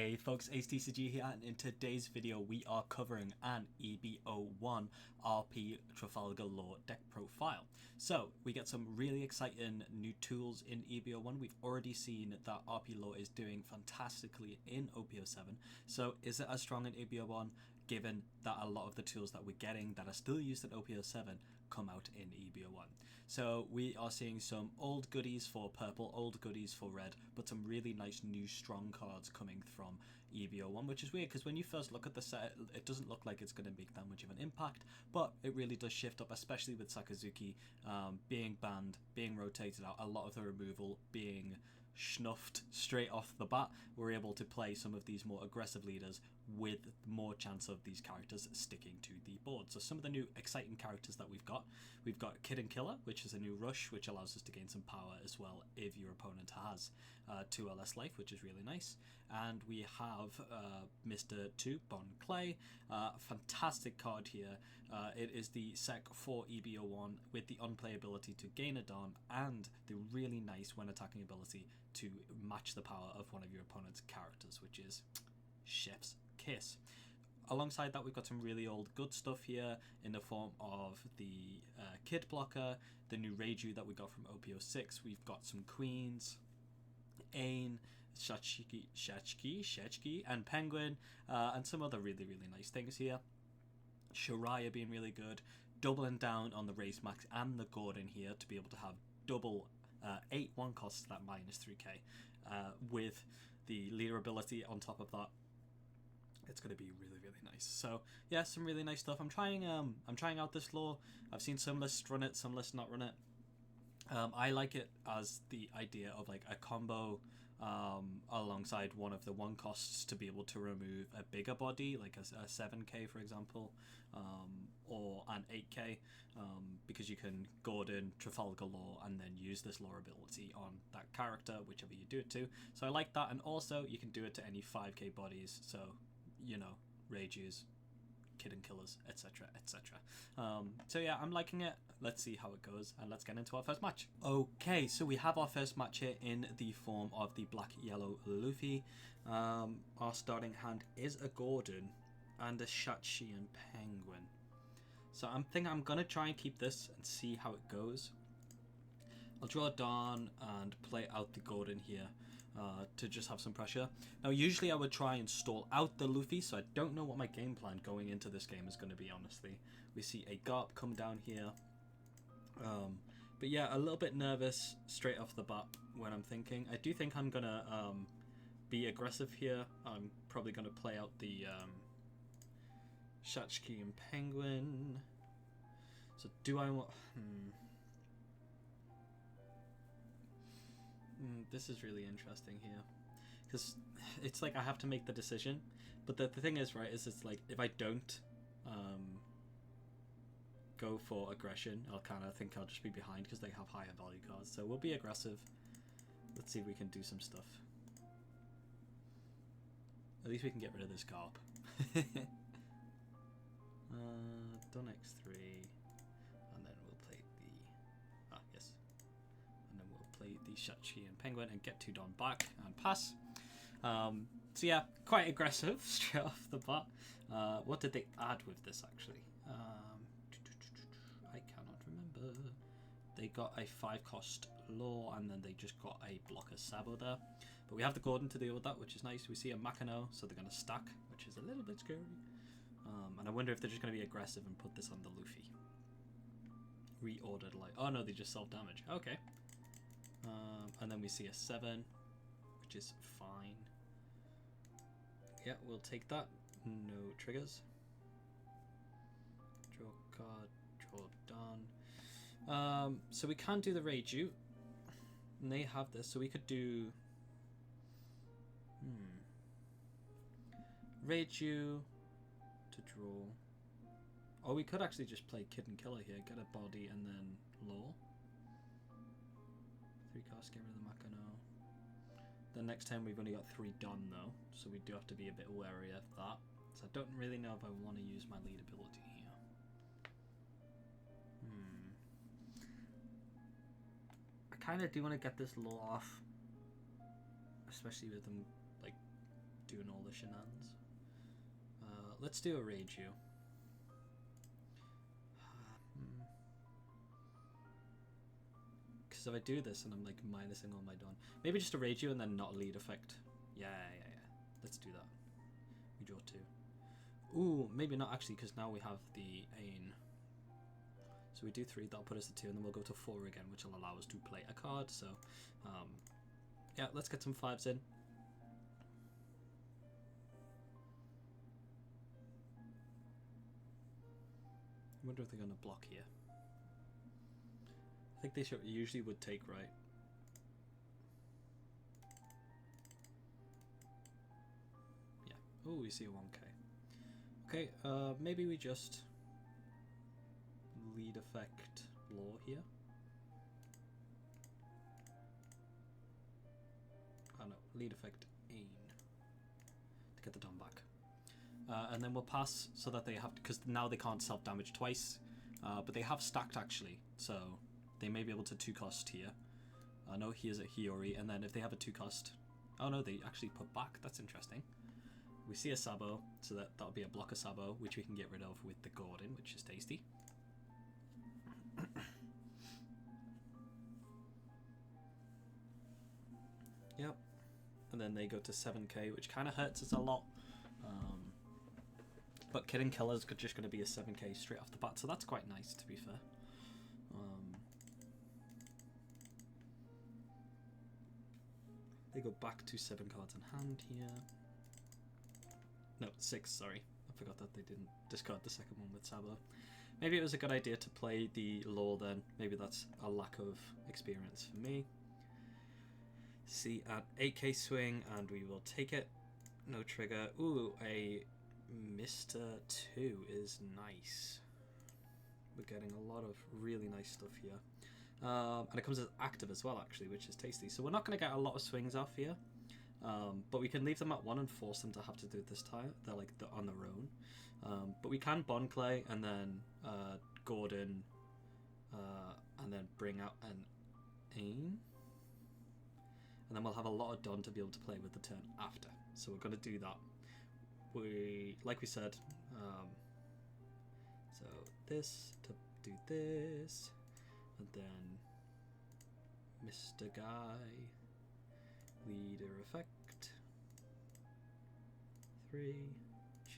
Hey folks, HTCG here, and in today's video we are covering an EB01 RP Trafalgar Law deck profile. So we get some really exciting new tools in EB01. We've already seen that RP Law is doing fantastically in OP07. So is it as strong in EB01 given that a lot of the tools that we're getting that are still used in OP07 come out in EB01? So we are seeing some old goodies for purple, old goodies for red, but some really nice new strong cards coming from EB01, which is weird because when you first look at the set, it doesn't look like it's going to make that much of an impact, but it really does shift up, especially with Sakazuki being banned, being rotated out, a lot of the removal being snuffed straight off the bat. We're able to play some of these more aggressive leaders with more chance of these characters sticking to the board. So some of the new exciting characters that we've got Kid and Killer, which is a new rush, which allows us to gain some power as well if your opponent has 2 or less life, which is really nice. And we have Mr. 2, Bon Clay, fantastic card here. It is the sec for EB01 with the unplayability to gain a Dawn and the really nice when attacking ability to match the power of one of your opponent's characters, which is chef's kiss. Alongside that, we've got some really old good stuff here in the form of the Kid Blocker, the new Reiju that we got from OP06. We've got some Queens, Ain, Shachki, and Penguin, and some other really, really nice things here. Shiraya being really good, doubling down on the Race Max and the Gordon here to be able to have double 8-1 costs that minus 3k with the leader ability on top of that. It's going to be really, really nice. So yeah, some really nice stuff. I'm trying out this law. I've seen some lists run it, some lists not run it. I like it as the idea of like a combo alongside one of the 1 costs to be able to remove a bigger body, like a 7k for example, or an 8k, because you can Gordon, Trafalgar Law, and then use this law ability on that character, whichever you do it to. So I like that, and also you can do it to any 5k bodies, so you know, Reijus, Kid and Killers, etc, etc. So yeah, I'm liking it. Let's see how it goes, and let's get into our first match. Okay, so we have our first match here in the form of the black-yellow Luffy. Our starting hand is a Gordon and a Shachi and Penguin. So I'm gonna try and keep this and see how it goes. I'll draw a Dawn and play out the Gordon here to just have some pressure. Now usually I would try and stall out the Luffy, so I don't know what my game plan going into this game is going to be, honestly. We see a Garp come down here. But yeah, a little bit nervous straight off the bat when I'm thinking. I do think I'm going to be aggressive here. I'm probably going to play out the Shachki and Penguin. So do I want... This is really interesting here, because it's like I have to make the decision, but the thing is, right, is it's like if I don't go for aggression, I'll kind of think I'll just be behind because they have higher value cards. So we'll be aggressive. Let's see if we can do some stuff. At least we can get rid of this Garp. Done X3, and then we'll play the yes. And then we'll play the Shachi and Penguin and get 2 Dawn back and pass. So yeah, quite aggressive straight off the bat. What did they add with this actually? I cannot remember. They got a 5-cost law, and then they just got a blocker Sabo there. But we have the Gordon to deal with that, which is nice. We see a Makino, so they're going to stack, which is a little bit scary. And I wonder if they're just going to be aggressive and put this on the Luffy. Reordered like... Oh no, they just self-damage. Okay. And then we see a 7, which is fine. Yeah, we'll take that. No triggers. Draw card, draw done. So we can't do the Reiju. And they have this, so we could do... Reiju to draw. Or we could actually just play Kid and Killer here, get a body and then Law. 3 costs, get rid of the Makino. The next time we've only got 3 done though, so we do have to be a bit wary of that. So I don't really know if I want to use my lead ability here. I kind of do want to get this Law off, especially with them like doing all the shenanigans. Let's do a Reiju. Because if I do this and I'm like minusing all my Don, maybe just a Reiju and then not a lead effect. Yeah. Let's do that. We draw 2. Ooh, maybe not actually, because now we have the Ain. So we do 3, that'll put us at 2, and then we'll go to 4 again, which will allow us to play a card. So, yeah, let's get some 5s in. I wonder if they're going to block here. I think they usually would take, right? Yeah. Oh, we see a 1k. Okay, maybe we just lead effect law here. Oh no, lead effect Ain to get the Dom back. And then we'll pass so that they have to, because now they can't self-damage twice, but they have stacked actually, so they may be able to 2-cost here. No, here's a Hiyori, and then if they have a 2-cost, oh no, they actually put back. That's interesting. We see a Sabo, so that'll be a blocker Sabo, which we can get rid of with the Gordon, which is tasty. Yep. And then they go to 7k, which kind of hurts us a lot. But Kid and Killer's just going to be a 7k straight off the bat, so that's quite nice, to be fair. They go back to 7 cards in hand here. No, 6, sorry. I forgot that they didn't discard the second one with Sabo. Maybe it was a good idea to play the law then. Maybe that's a lack of experience for me. See, at 8k swing, and we will take it. No trigger. Ooh, a Mr. 2 is nice. We're getting a lot of really nice stuff here. And it comes as active as well, actually, which is tasty. So we're not going to get a lot of swings off here. But we can leave them at 1 and force them to have to do it this time. They're like on their own. But we can Bond Clay and then Gordon and then bring out an Ain. And then we'll have a lot of Don to be able to play with the turn after. So we're going to do that. Like we said, so this to do this, and then Mr. Guy, leader effect, 3,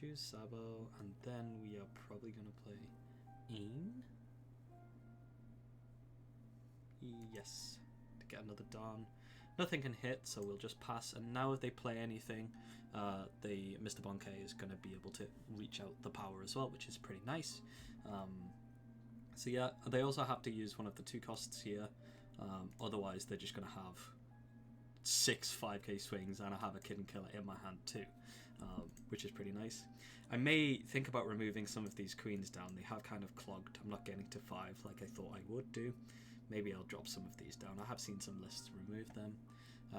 choose Sabo, and then we are probably going to play Ain. Yes, to get another Don. Nothing can hit, so we'll just pass. And now if they play anything, the Mr. Bonke is going to be able to reach out the power as well, which is pretty nice. So yeah, they also have to use one of the 2 costs here. Otherwise, they're just going to have 6 5k swings, and I have a Kid and Killer in my hand too, which is pretty nice. I may think about removing some of these queens down. They have kind of clogged. I'm not getting to 5 like I thought I would do. Maybe I'll drop some of these down. I have seen some lists remove them.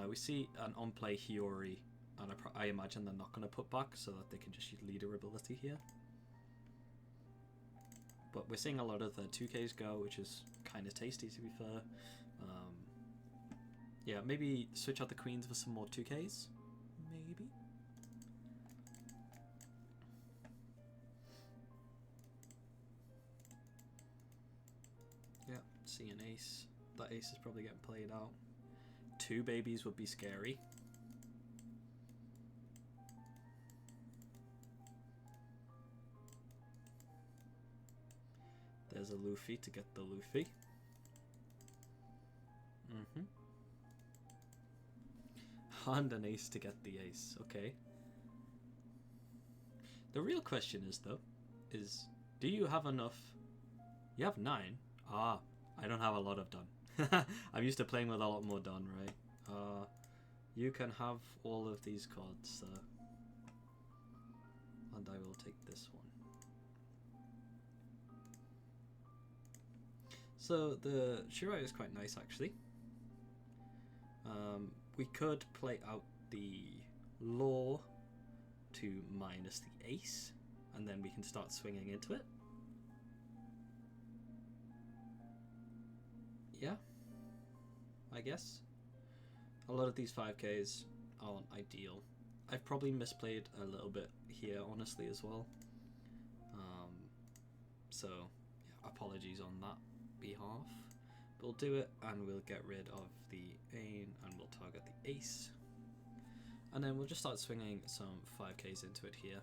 We see an on-play Hiyori, and I imagine they're not going to put back so that they can just use leader ability here. But we're seeing a lot of the 2Ks go, which is kind of tasty to be fair. Yeah, maybe switch out the queens for some more 2Ks. Maybe. Yeah, see an ace. That ace is probably getting played out. 2 babies would be scary. There's a Luffy to get the Luffy. And an ace to get the ace. Okay. The real question is, though, do you have enough? You have 9. Ah, I don't have a lot of Don. I'm used to playing with a lot more Don, right? You can have all of these cards, and I will take this one. So the Shirai is quite nice, actually. We could play out the law to minus the ace, and then we can start swinging into it. Yeah, I guess. A lot of these 5Ks aren't ideal. I've probably misplayed a little bit here, honestly, as well. So, yeah, apologies on that behalf. But we'll do it, and we'll get rid of the Ain, and we'll target the Ace. And then we'll just start swinging some 5Ks into it here.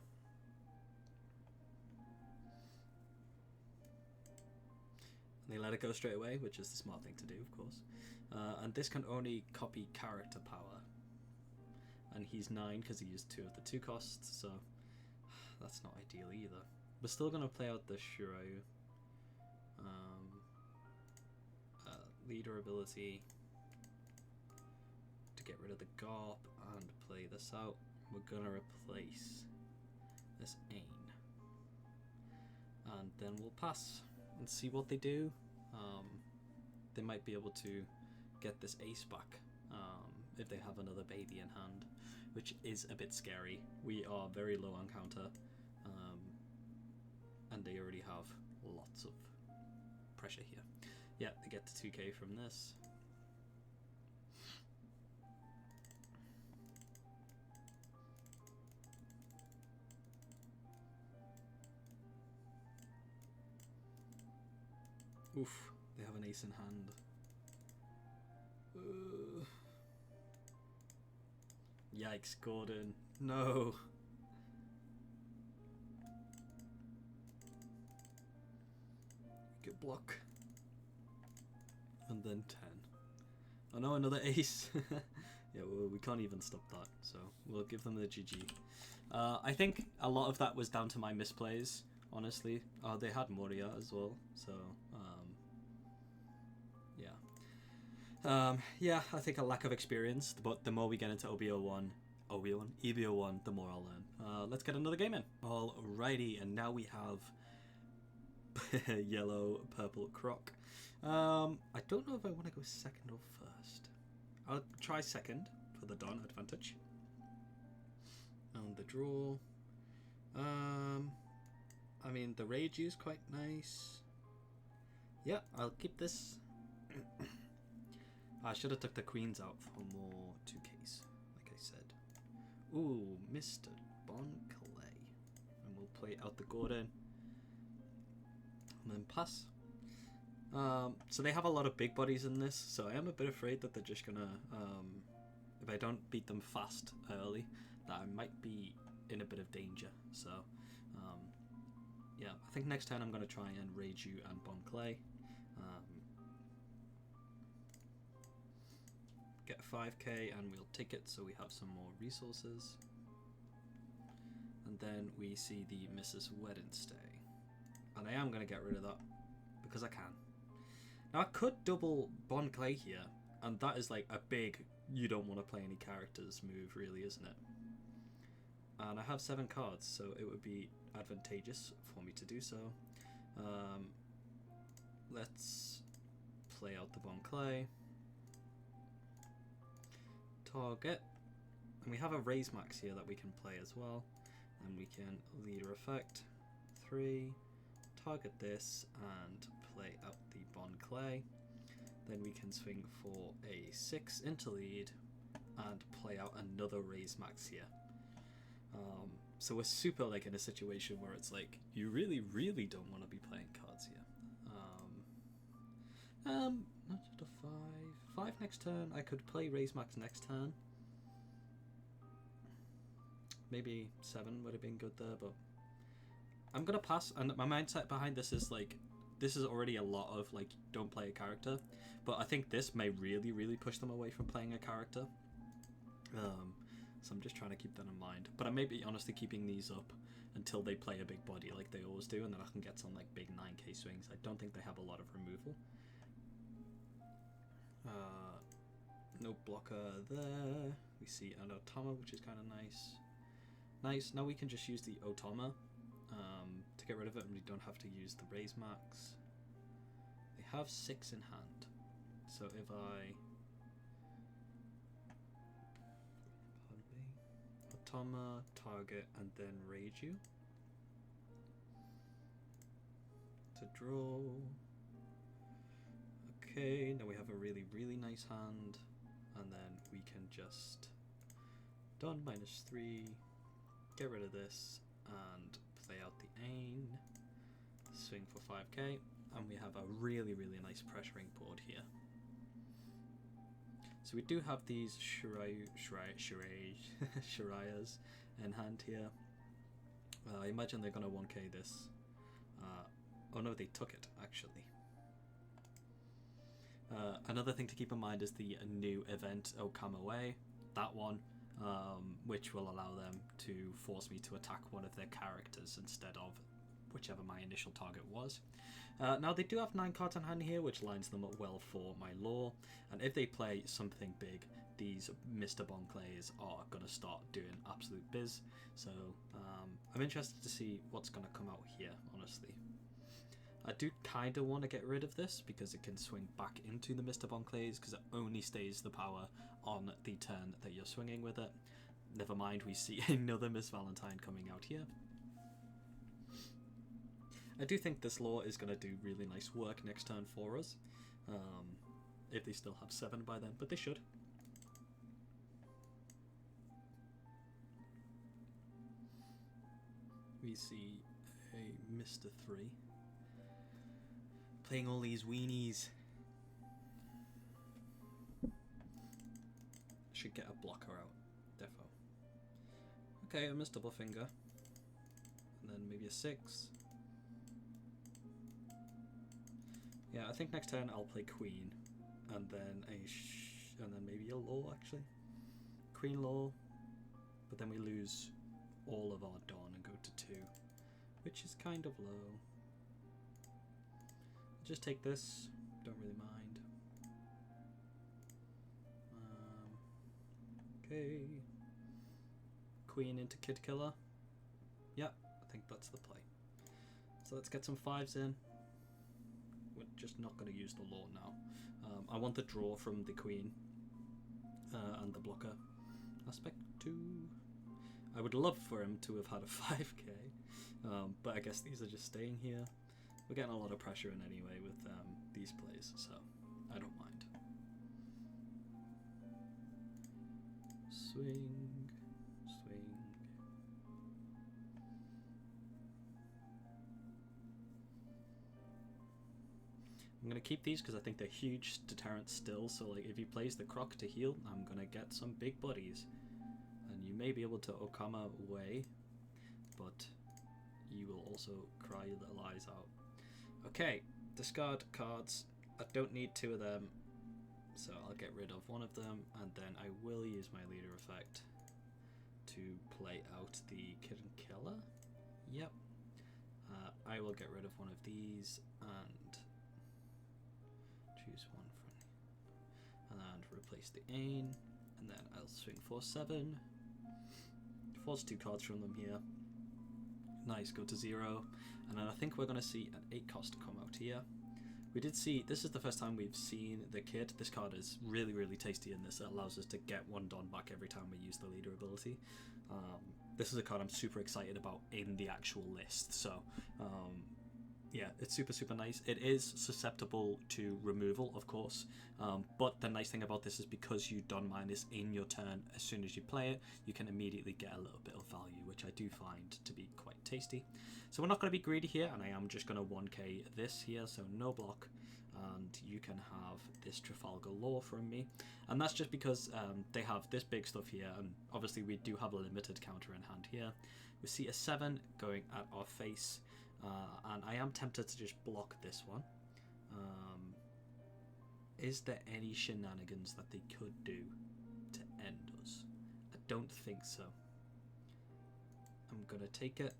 And they let it go straight away, which is the smart thing to do, of course. And this can only copy character power. And he's 9 because he used 2 of the 2 costs, so that's not ideal either. We're still going to play out the Shiryu. Leader ability to get rid of the Garp and play this out. We're going to replace this Ain. And then we'll pass and see what they do. They might be able to get this Ace back if they have another baby in hand, which is a bit scary. We are very low on counter, and they already have lots of pressure here. Yeah, they get to 2k from this. Oof, they have an ace in hand. Yikes, Gordon. No. Good block. And then 10. Oh no, another ace. Yeah, well, we can't even stop that, so we'll give them the GG. I think a lot of that was down to my misplays, honestly. They had Moria as well, so yeah. Yeah, I think a lack of experience, but the more we get into EB01, the more I'll learn. Let's get another game in. Alrighty, and now we have yellow, purple Croc. I don't know if I want to go second or first. I'll try second for the Don advantage. And the draw. I mean, the Rage is quite nice. Yeah, I'll keep this. I should have took the queens out for more 2Ks, like I said. Ooh, Mr. Bon Clay. And we'll play out the Gordon. And then pass. So they have a lot of big bodies in this, so I am a bit afraid that they're just gonna, if I don't beat them fast early, that I might be in a bit of danger. So, yeah, I think next turn I'm gonna try and Rage you and Bon Clay. Get 5k and we'll take it so we have some more resources. And then we see the Mrs. Wednesday. And I am gonna get rid of that because I can. Now I could double Bon Clay here, and that is like a big you don't want to play any characters move, really, isn't it? And I have 7 cards, so it would be advantageous for me to do so. Let's play out the Bon Clay. Target. And we have a Raise Max here that we can play as well. And we can Leader Effect. 3. Target this and play out the Bon Clay. Then we can swing for a 6 into lead and play out another Raise Max here. So we're super like in a situation where it's like you really, really don't want to be playing cards here. Not just a 5 next turn. I could play Raise Max next turn. Maybe 7 would have been good there, but I'm gonna pass. And my mindset behind this is like, this is already a lot of like don't play a character, but I think this may really, really push them away from playing a character. So I'm just trying to keep that in mind. But I may be honestly keeping these up until they play a big body like they always do, and then I can get some like big 9k swings. I don't think they have a lot of removal. No blocker there. We see an Otama, which is kind of nice. Nice. Now we can just use the Otama to get rid of it, and we don't have to use the Raise Max. They have 6 in hand. So if I... Otama, target, and then Rage you. To draw. Okay, now we have a really, really nice hand. And then we can just Done, -3. Get rid of this and play out the Ain. Swing for 5k. And we have a really, really nice pressuring board here. So we do have these Shirayas in hand here. I imagine they're going to 1k this. Oh no, they took it, actually. Another thing to keep in mind is the new event, Okama Way. That one, which will allow them to force me to attack one of their characters instead of whichever my initial target was. Now they do have 9 cards on hand here, which lines them up well for my lore, and if they play something big, these Mr. Bonclays are going to start doing absolute biz, so I'm interested to see what's going to come out here, honestly. I do kind of want to get rid of this because it can swing back into the Mr. Bonclays because it only stays the power on the turn that you're swinging with it. Never mind, we see another Miss Valentine coming out here. I do think this lore is going to do really nice work next turn for us, if they still have 7 by then, but they should. We see a Mr. 3 playing all these weenies. Should get a blocker out, defo. Okay, a Mr. Buffinger, and then maybe a 6. Yeah, I think next turn I'll play Queen, and then and then maybe a Law actually. Queen Law, but then we lose all of our Dawn and go to 2, which is kind of low. Just take this, don't really mind. Okay. Queen into Kid Killer. Yeah, I think that's the play. So let's get some 5s in. We're just not going to use the Law now. I want the draw from the Queen and the blocker aspect too. I would love for him to have had a 5k, but I guess these are just staying here. We're getting a lot of pressure in anyway with these plays, so I don't mind. Swing, swing. I'm going to keep these because I think they're huge deterrents still, so like if he plays the Croc to heal, I'm going to get some big buddies. And you may be able to Okama away, but you will also cry your little eyes out. Okay, discard cards. I don't need 2 of them, so I'll get rid of one of them, and then I will use my leader effect to play out the Kid and Killer. Yep. I will get rid of one of these and choose one and replace the Ain, and then I'll swing for 7. Force 2 cards from them here. Nice, go to 0, and then I think we're going to see an 8 cost come out here. We did see, this is the first time we've seen the Kid. This card is really, really tasty in this. It allows us to get 1 Don back every time we use the leader ability. This is a card I'm super excited about in the actual list, so yeah, it's super, super nice. It is susceptible to removal, of course, but the nice thing about this is because you Don minus in your turn as soon as you play it, you can immediately get a little bit of value, which I do find to be quite tasty. So we're not going to be greedy here, and I am just going to 1k this here, so no block, and you can have this Trafalgar Law from me. And that's just because they have this big stuff here, and obviously we do have a limited counter in hand here. We see a 7 going at our face, and I am tempted to just block this one. Is there any shenanigans that they could do to end us? I don't think so. I'm gonna take it.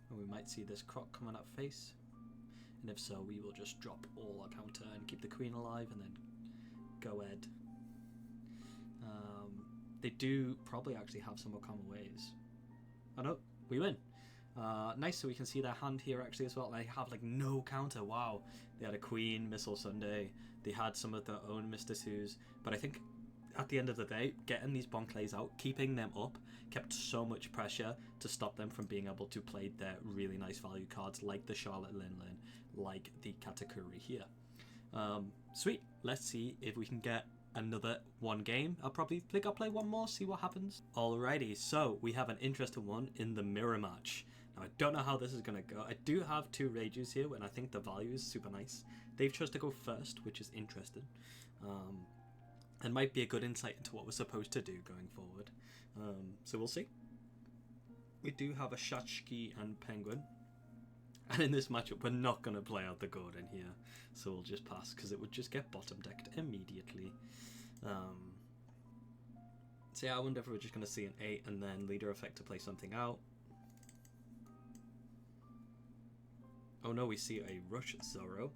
And we might see this Croc coming at face. And if so, we will just drop all our counter and keep the Queen alive and then go Ed. They do probably actually have some Okama ways. Oh no, we win. Nice, so we can see their hand here actually as well. They have like no counter. Wow, they had a Queen, Missile Sunday. They had some of their own Mr. 2s, but I think at the end of the day, getting these Bonclays out, keeping them up, kept so much pressure to stop them from being able to play their really nice value cards like the Charlotte Linlin, like the Katakuri here. Sweet, let's see if we can get another one game. I'll probably think I'll play one more, see what happens. Alrighty, so we have an interesting one in the mirror match. Now I don't know how this is gonna go. I do have 2 Reijus here, and I think the value is super nice. They've chose to go first, which is interesting. And might be a good insight into what we're supposed to do going forward. So we'll see. We do have a Shachki and Penguin. And in this matchup, we're not going to play out the Gordon here. So we'll just pass, because it would just get bottom decked immediately. So yeah, I wonder if we're just going to see an 8 and then leader effect to play something out. Oh no, we see a Rush Zoro.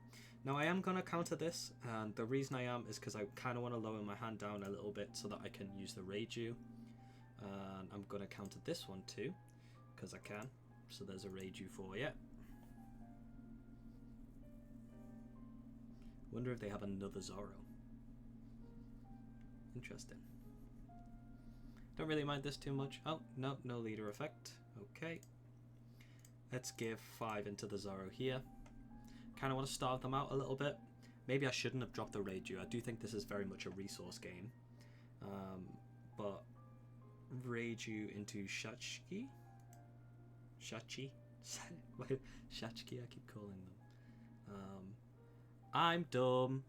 Now I am going to counter this, and the reason I am is because I kind of want to lower my hand down a little bit so that I can use the Reiju. And I'm going to counter this one too, because I can. So there's a Reiju for you. Wonder if they have another Zoro. Interesting. Don't really mind this too much. Oh, no, no leader effect. Okay. Let's give 5 into the Zoro here. Kind of want to starve them out a little bit. Maybe I shouldn't have dropped the Reiju. I do think this is very much a resource game. But Reiju into Shachki? Shachi? Shachki, I keep calling them. I'm dumb.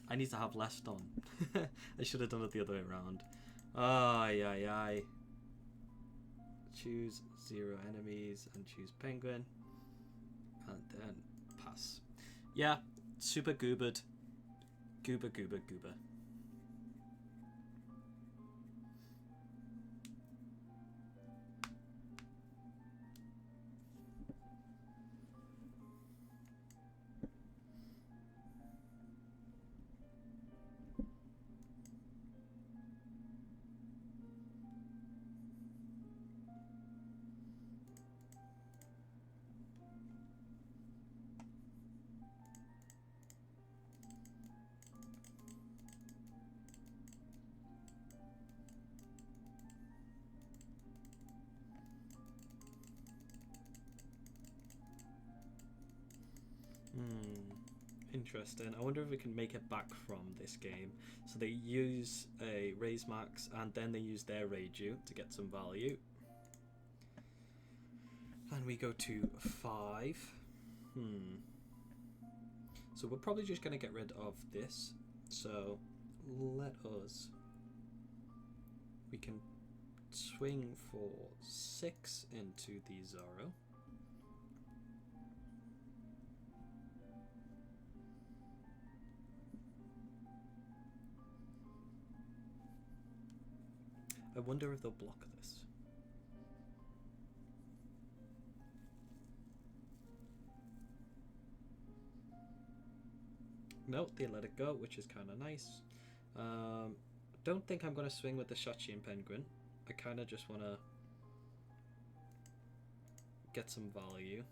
I need to have less done. I should have done it the other way around. Ay, ay, ay. Choose 0 enemies and choose Penguin. And then pass. Yeah, super goobered. Goober, goober, goober. Interesting. I wonder if we can make it back from this game. So they use a raise max and then they use their Reiju to get some value. And we go to 5. So we're probably just going to get rid of this. So let us... We can swing for 6 into the Zoro. I wonder if they'll block this. No, they let it go, which is kind of nice. Don't think I'm going to swing with the Shachi and Penguin. I kind of just want to get some value.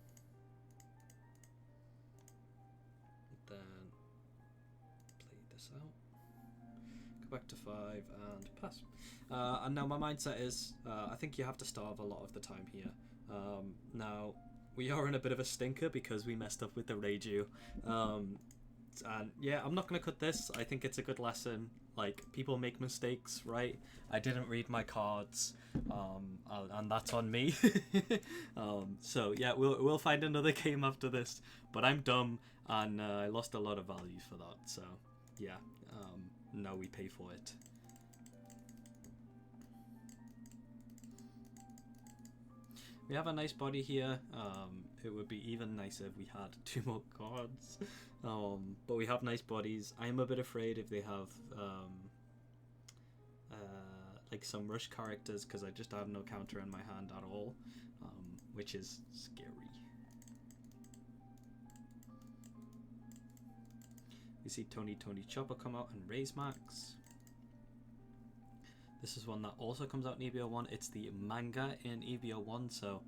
Then play this out. Go back to 5 and pass. And now my mindset is, I think you have to starve a lot of the time here. Now, we are in a bit of a stinker because we messed up with the Reiju. And yeah, I'm not going to cut this. I think it's a good lesson. Like, people make mistakes, right? I didn't read my cards, and that's on me. So yeah, we'll find another game after this. But I'm dumb, and I lost a lot of value for that. So yeah, now we pay for it. We have a nice body here. It would be even nicer if we had 2 more cards. But we have nice bodies. I am a bit afraid if they have like some rush characters, because I just have no counter in my hand at all, which is scary. We see Tony Chopper come out and raise max. This is one that also comes out in EB01. It's the manga in EB01, so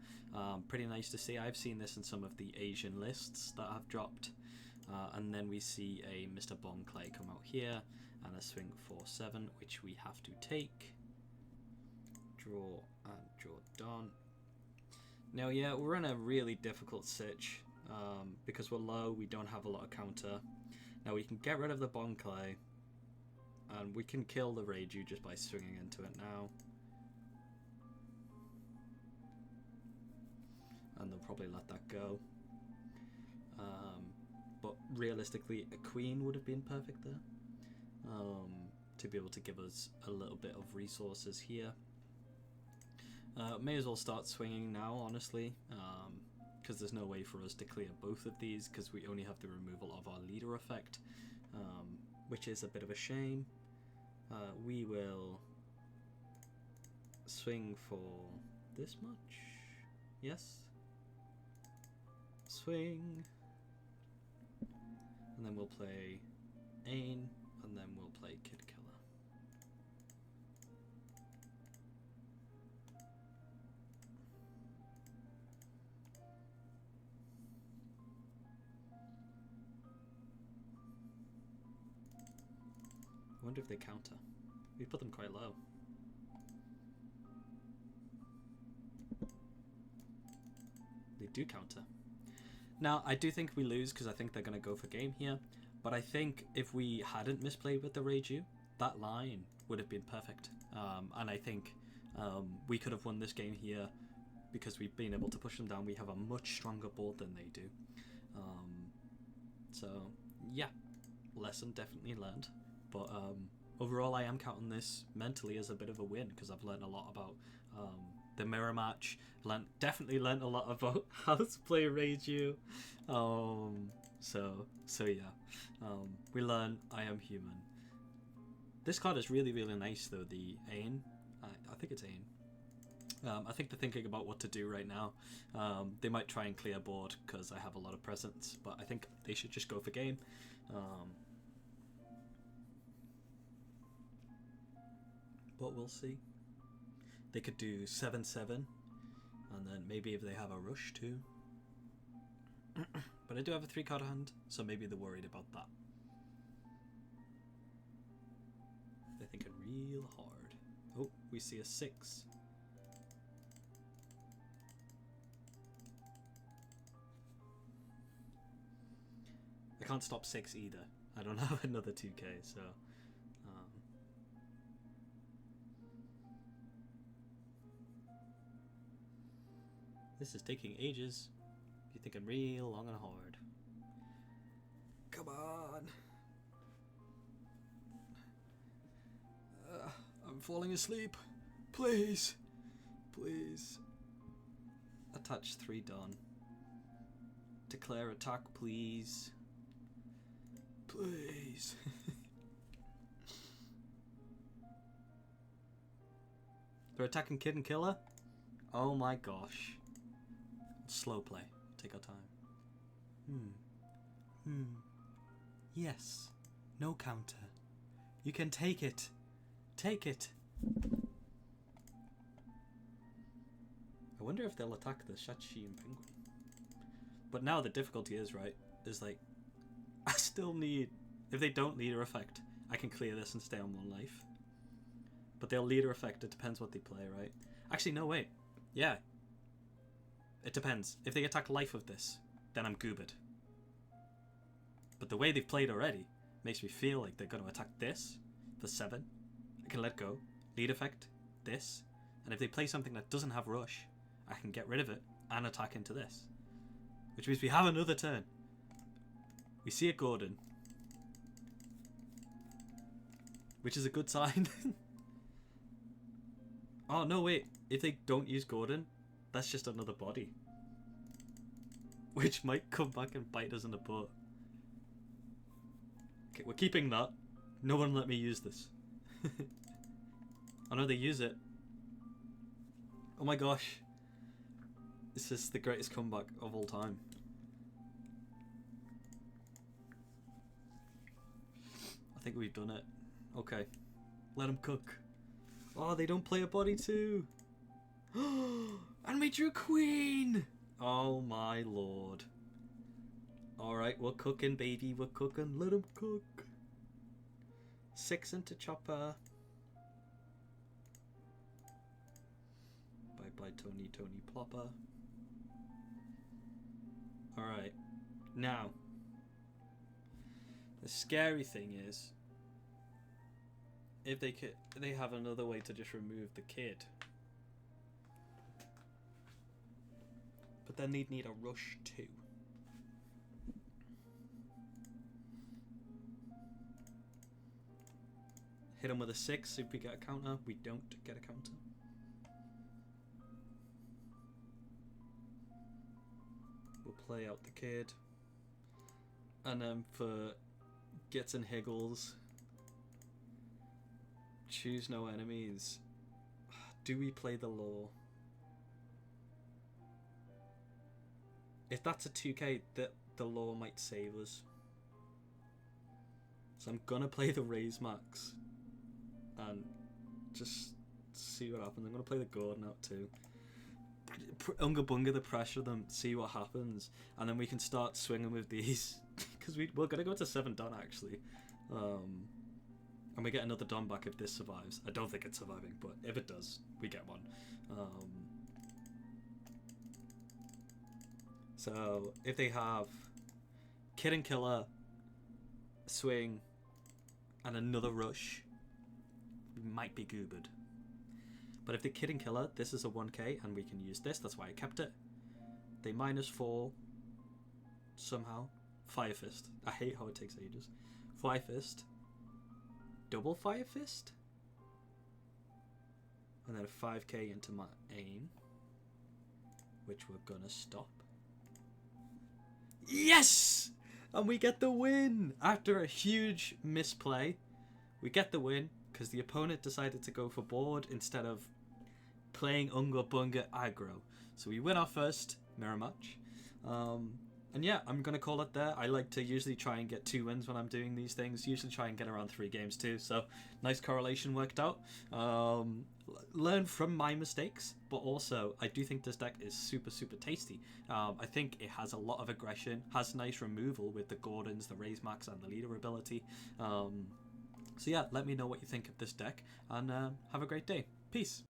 pretty nice to see. I've seen this in some of the Asian lists that have dropped. And then we see a Mr. Bon Clay come out here, and a swing 4-7, which we have to take. Draw and draw done. Now, yeah, we're in a really difficult sitch because we're low. We don't have a lot of counter. Now we can get rid of the Bon Clay, and we can kill the Reiju just by swinging into it now. And they'll probably let that go. But realistically, a Queen would have been perfect there. To be able to give us a little bit of resources here. May as well start swinging now, honestly, because there's no way for us to clear both of these, because we only have the removal of our leader effect, which is a bit of a shame. We will swing for this much. Yes. Swing. And then we'll play Ain, and then we'll play Kid Killer. I wonder if they counter. We put them quite low. They do counter. Now, I do think we lose because I think they're going to go for game here. But I think if we hadn't misplayed with the Reiju, that line would have been perfect. And I think we could have won this game here because we've been able to push them down. We have a much stronger board than they do. So, yeah. Lesson definitely learned. But overall, I am counting this mentally as a bit of a win because I've learned a lot about the mirror match. Definitely learned a lot about how to play Reiju. So yeah, we learn I am human. This card is really, really nice though. The Ain, I think it's Ain. I think they're thinking about what to do right now. They might try and clear board because I have a lot of presence, but I think they should just go for game. But we'll see. They could do 7-7, and then maybe if they have a rush too. But I do have a 3-card hand, so maybe they're worried about that. They're thinking real hard. Oh, we see a 6. I can't stop 6 either. I don't have another 2k, so... This is taking ages. You're thinking real long and hard. Come on. I'm falling asleep. Please. Please. Attach 3 done. Declare attack, please. Please. They're attacking Kid and Killer? Oh my gosh. Slow play. Take our time. Yes. No counter. You can take it. Take it. I wonder if they'll attack the Shachi and Penguin. But now the difficulty is, right, is like, I still need, if they don't leader effect, I can clear this and stay on 1 life. But they'll leader effect, it depends what they play, right? Actually, no, wait. Yeah. It depends. If they attack life of this, then I'm goobered. But the way they've played already makes me feel like they're going to attack this for 7. I can let go. Lead effect, this. And if they play something that doesn't have rush, I can get rid of it and attack into this. Which means we have another turn. We see a Gordon. Which is a good sign. Oh, no, wait. If they don't use Gordon, that's just another body. Which might come back and bite us in the butt. Okay, we're keeping that. No one let me use this. I know they use it. Oh my gosh. This is the greatest comeback of all time. I think we've done it. Okay. Let them cook. Oh, they don't play a body too. And we drew Queen! Oh my lord. Alright, we're cooking, baby. We're cooking. Let them cook. 6 into Chopper. Bye-bye, Tony Plopper. Alright. Now. The scary thing is, if they have another way to just remove the kid. But then they'd need a rush too. Hit him with a 6, see if we get a counter. We don't get a counter. We'll play out the kid. And then for Gits and Higgles, choose no enemies. Do we play the law? If that's a 2k, the law might save us. So I'm gonna play the Raise Max and just see what happens. I'm gonna play the Gordon out too. Unga Bunga the pressure them, see what happens, and then we can start swinging with these because we're gonna go to 7 Don actually, and we get another Don back if this survives. I don't think it's surviving, but if it does, we get one. So if they have Kid and Killer, swing, and another rush, we might be goobered. But if the Kid and Killer, this is a 1k and we can use this, that's why I kept it. They -4 somehow. Fire Fist. I hate how it takes ages. Fire Fist. Double Fire Fist. And then a 5k into my aim, which we're gonna stop. Yes! And we get the win! After a huge misplay, we get the win because the opponent decided to go for board instead of playing Unga Bunga aggro. So we win our first mirror match. And yeah, I'm going to call it there. I like to usually try and get 2 wins when I'm doing these things. Usually try and get around 3 games too. So nice correlation worked out. Learn from my mistakes, but also I do think this deck is super, super tasty. I think it has a lot of aggression, has nice removal with the Gordons, the Raise Max, and the leader ability. So yeah, let me know what you think of this deck, and have a great day. Peace.